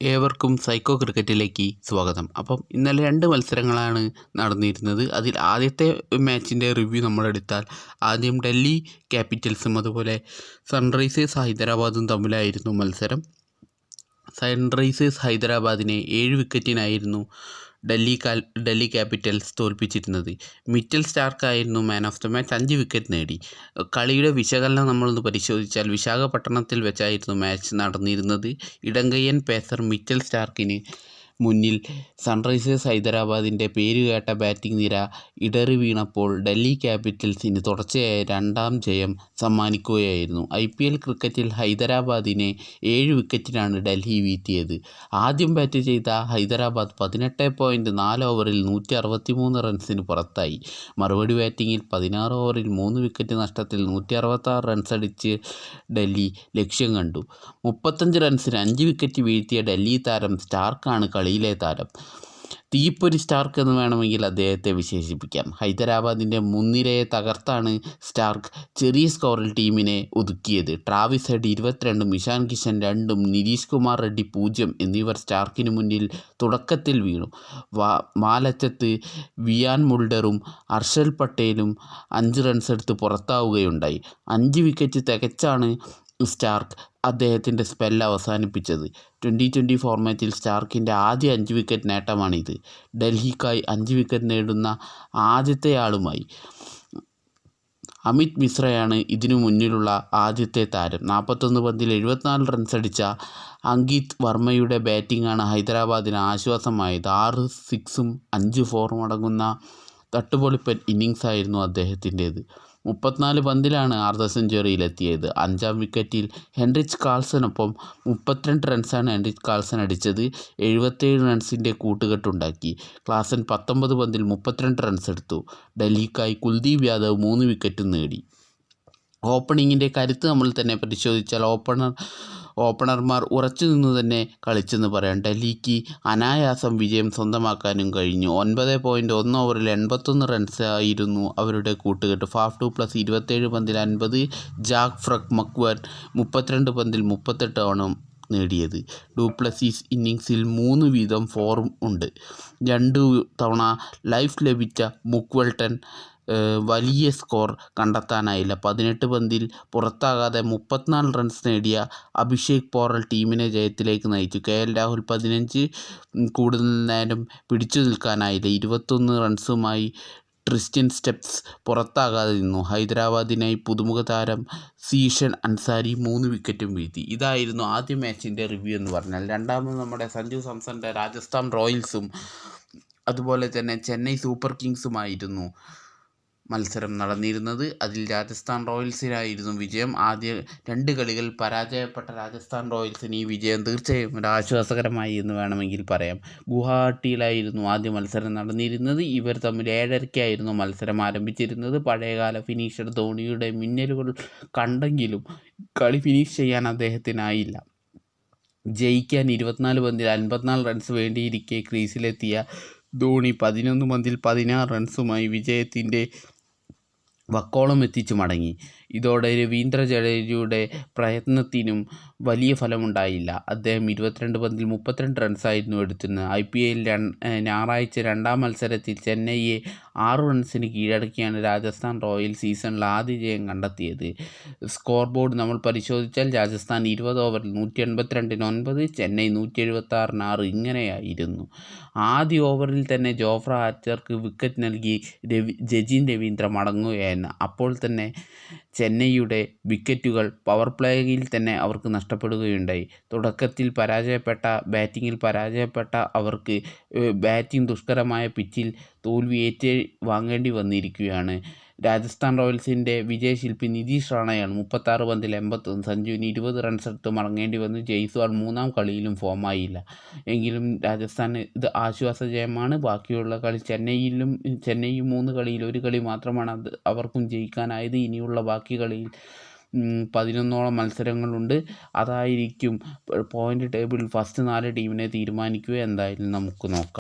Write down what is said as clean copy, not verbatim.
ഏവർക്കും സൈക്കോ ക്രിക്കറ്റിലേക്ക് സ്വാഗതം. അപ്പം ഇന്നലെ 2 മത്സരങ്ങളാണ് നടന്നിരുന്നത്. അതിൽ ആദ്യത്തെ മാച്ചിൻ്റെ റിവ്യൂ നമ്മളെടുത്താൽ ആദ്യം ഡൽഹി ക്യാപിറ്റൽസും അതുപോലെ സൺറൈസേഴ്സ് ഹൈദരാബാദും തമ്മിലായിരുന്നു മത്സരം. സൺറൈസേഴ്സ് ഹൈദരാബാദിനെ 7 വിക്കറ്റിനായിരുന്നു ഡൽഹി ക്യാപിറ്റൽസ് തോൽപ്പിച്ചിരുന്നത്. മിച്ചൽ സ്റ്റാർക്കായിരുന്നു man of the match, 5 wicket നേടി. കളിയുടെ വിശകലനം നമ്മളൊന്ന് പരിശോധിച്ചാൽ വിശാഖപട്ടണത്തിൽ വെച്ചായിരുന്നു മാച്ച് നടന്നിരുന്നത്. ഇടങ്കയ്യൻ പേസർ മിച്ചൽ സ്റ്റാർക്കിന് മുന്നിൽ സൺറൈസേഴ്സ് ഹൈദരാബാദിൻ്റെ പേരുകേട്ട ബാറ്റിംഗ് നിര ഇടറി വീണപ്പോൾ ഡൽഹി ക്യാപിറ്റൽസിന് തുടർച്ചയായ 2ാം ജയം സമ്മാനിക്കുകയായിരുന്നു. IPL ക്രിക്കറ്റിൽ ഹൈദരാബാദിനെ 7 വിക്കറ്റിനാണ് ഡൽഹി വീഴ്ത്തിയത്. ആദ്യം ബാറ്റ് ചെയ്ത ഹൈദരാബാദ് 18.4 ഓവറിൽ 163 റൺസിന് പുറത്തായി. മറുപടി ബാറ്റിങ്ങിൽ 16 ഓവറിൽ 3 വിക്കറ്റ് നഷ്ടത്തിൽ 166 റൺസടിച്ച് ഡൽഹി ലക്ഷ്യം കണ്ടു. 35 റൺസിന് 5 വിക്കറ്റ് വീഴ്ത്തിയ ഡൽഹി താരം സ്റ്റാർക്കാണ് കളിയിലെ താരം. തീപ്പൊരി സ്റ്റാർക്ക് എന്ന് വേണമെങ്കിൽ അദ്ദേഹത്തെ വിശേഷിപ്പിക്കാം. ഹൈദരാബാദിൻ്റെ മുൻനിരയെ തകർത്താണ് സ്റ്റാർക്ക് ചെറിയ സ്കോറിൽ ടീമിനെ ഒതുക്കിയത്. ട്രാവിസ് ഹെഡ് 22, ഇഷാൻ കിഷൻ 2, നിതീഷ് കുമാർ റെഡ്ഡി 0 എന്നിവർ സ്റ്റാർക്കിന് മുന്നിൽ തുടക്കത്തിൽ വീണു. വാലറ്റത്ത് വിയാൻ മുൾഡറും ഹർഷൽ പട്ടേലും 5 റൺസെടുത്ത് പുറത്താവുകയുണ്ടായി. 5 വിക്കറ്റ് തികച്ചാണ് സ്റ്റാർക്ക് അദ്ദേഹത്തിൻ്റെ സ്പെല്ല് അവസാനിപ്പിച്ചത്. 2020 ഫോർമാറ്റിൽ സ്റ്റാർക്കിൻ്റെ ആദ്യ 5 വിക്കറ്റ് നേട്ടമാണിത്. ഡൽഹിക്കായി 5 വിക്കറ്റ് നേടുന്ന ആദ്യത്തെയാളുമായി. അമിത് മിശ്രയാണ് ഇതിനു മുന്നിലുള്ള ആദ്യത്തെ താരം. 41 പന്തിൽ 74 റൺസടിച്ച അങ്കിത് വർമ്മയുടെ ബാറ്റിംഗാണ് ഹൈദരാബാദിന് ആശ്വാസമായത്. 6 സിക്സും 5 ഫോറും അടങ്ങുന്ന തട്ടുപൊളിപ്പൻ ഇന്നിങ്സായിരുന്നു അദ്ദേഹത്തിൻ്റേത്. 34 പന്തിലാണ് അർദ്ധ സെഞ്ചുറിയിലെത്തിയത്. 5ാം വിക്കറ്റിൽ ഹെൻറിച്ച് കാൾസനൊപ്പം 32 റൺസാണ് ഹെൻറിച്ച് കാൾസൺ അടിച്ചത്. 77 റൺസിൻ്റെ കൂട്ടുകെട്ടുണ്ടാക്കി. ക്ലാസൻ 19 പന്തിൽ 32 റൺസ് എടുത്തു. ഡൽഹിക്കായി കുൽദീപ് യാദവ് 3 വിക്കറ്റും നേടി. ഓപ്പണിങ്ങിൻ്റെ കരുത്ത് നമ്മൾ തന്നെ പരിശോധിച്ചാൽ ഓപ്പണർമാർ ഉറച്ചു നിന്ന് തന്നെ കളിച്ചെന്ന് പറയാം. ഡൽഹിക്ക് അനായാസം വിജയം സ്വന്തമാക്കാനും കഴിഞ്ഞു. 9.1 ഓവറിൽ 81 റൺസായിരുന്നു അവരുടെ കൂട്ടുകെട്ട്. ഫാഫ് ടു പ്ലസ് 27 പന്തിൽ 50, ജാക്ക് ഫ്രക് മക്വൻ 32 പന്തിൽ 38 ആണ് നേടിയത്. ഡുപ്ലസീസ് ഇന്നിങ്സിൽ 3 വീതം ഫോറും ഉണ്ട്. 2 തവണ ലൈഫ് ലഭിച്ച മുക്വെൽട്ടൺ വലിയ സ്കോർ കണ്ടെത്താനായില്ല. 18 പന്തിൽ പുറത്താകാതെ 34 റൺസ് നേടിയ അഭിഷേക് പോറൽ ടീമിനെ ജയത്തിലേക്ക് നയിച്ചു. KL രാഹുൽ 15 കൂടുതൽ നേരം പിടിച്ചു നിൽക്കാനായില്ല. 21 റൺസുമായി ട്രിസ്റ്റൻ സ്റ്റെപ്സ് പുറത്താകാതെ നിന്നു. ഹൈദരാബാദിനായി പുതുമുഖ താരം സീഷൻ അൻസാരി 3 വിക്കറ്റും വീഴ്ത്തി. ഇതായിരുന്നു ആദ്യ മാച്ചിൻ്റെ റിവ്യൂ എന്ന് പറഞ്ഞാൽ. രണ്ടാമത് നമ്മുടെ സഞ്ജു സാംസൻ്റെ രാജസ്ഥാൻ റോയൽസും അതുപോലെ തന്നെ ചെന്നൈ സൂപ്പർ കിങ്സുമായിരുന്നു മത്സരം നടന്നിരുന്നത്. അതിൽ രാജസ്ഥാൻ റോയൽസിനായിരുന്നു വിജയം. ആദ്യ 2 കളികൾ പരാജയപ്പെട്ട രാജസ്ഥാൻ റോയൽസിന് ഈ വിജയം തീർച്ചയായും ഒരു ആശ്വാസകരമായി എന്ന് വേണമെങ്കിൽ പറയാം. ഗുവാഹട്ടിയിലായിരുന്നു ആദ്യ മത്സരം നടന്നിരുന്നത്. ഇവർ തമ്മിൽ 7:30-ക്കായിരുന്നു മത്സരം ആരംഭിച്ചിരുന്നത്. പഴയകാല ഫിനിഷർ ധോണിയുടെ മിന്നലുകൾ കണ്ടെങ്കിലും കളി ഫിനിഷ് ചെയ്യാൻ അദ്ദേഹത്തിനായില്ല. ജയിക്കാൻ 24 പന്തിൽ 54 റൺസ് വേണ്ടിയിരിക്കെ ക്രീസിലെത്തിയ ധോണി 11 പന്തിൽ 16 റൺസുമായി വിജയത്തിൻ്റെ വക്കോളം എത്തിച്ചു മടങ്ങി. ഇതോടെ രവീന്ദ്ര ജഡേജയുടെ പ്രയത്നത്തിനും വലിയ ഫലമുണ്ടായില്ല. അദ്ദേഹം 22 പന്തിൽ 32 റൺസായിരുന്നു എടുത്തിരുന്നത്. IPL ഞായറാഴ്ച 2ാം മത്സരത്തിൽ ചെന്നൈയെ 6 റൺസിന് കീഴടക്കിയാണ് രാജസ്ഥാൻ റോയൽസ് സീസണിൽ ആദ്യ ജയം കണ്ടെത്തിയത്. സ്കോർ ബോർഡ് നമ്മൾ പരിശോധിച്ചാൽ രാജസ്ഥാൻ 20 ഓവറിൽ 182-ന് 9, ചെന്നൈ 176-ന് 6 ഇങ്ങനെയായിരുന്നു. ആദ്യ ഓവറിൽ തന്നെ ജോഫ്ര ആർച്ചർക്ക് വിക്കറ്റ് നൽകി ജജിൻ രവീന്ദ്ര മടങ്ങുകയായിരുന്നു. അപ്പോൾ തന്നെ ചെന്നൈയുടെ വിക്കറ്റുകൾ പവർ പ്ലേയിൽ തന്നെ അവർക്ക് നഷ്ടപ്പെടുകയുണ്ടായി. തുടക്കത്തിൽ ബാറ്റിങ്ങിൽ പരാജയപ്പെട്ട അവർക്ക് ബാറ്റിംഗ് ദുഷ്കരമായ പിച്ചിൽ തോൽവി വാങ്ങേണ്ടി വന്നിരിക്കുകയാണ്. രാജസ്ഥാൻ റോയൽസിൻ്റെ വിജയശില്പി നിതീഷ് റാണയാണ് 36 പന്തിൽ 81. സഞ്ജുവിന് 20 റൺസെടുത്ത് മടങ്ങേണ്ടി വന്നു. ജയ്സ്വാൾ 3ാം കളിയിലും ഫോമായില്ല. എങ്കിലും രാജസ്ഥാന് ഇത് ആശ്വാസ ജയമാണ്. ബാക്കിയുള്ള കളി ചെന്നൈയും 3 കളിയിൽ 1 കളി മാത്രമാണ് അവർക്കും ജയിക്കാനായത്. ഇനിയുള്ള ബാക്കി കളിയിൽ 11ഓളം മത്സരങ്ങളുണ്ട്. അതായിരിക്കും പോയിൻ്റ് ടേബിളിൽ ഫസ്റ്റ് 4 ടീമിനെ തീരുമാനിക്കുക. എന്തായാലും നമുക്ക് നോക്കാം.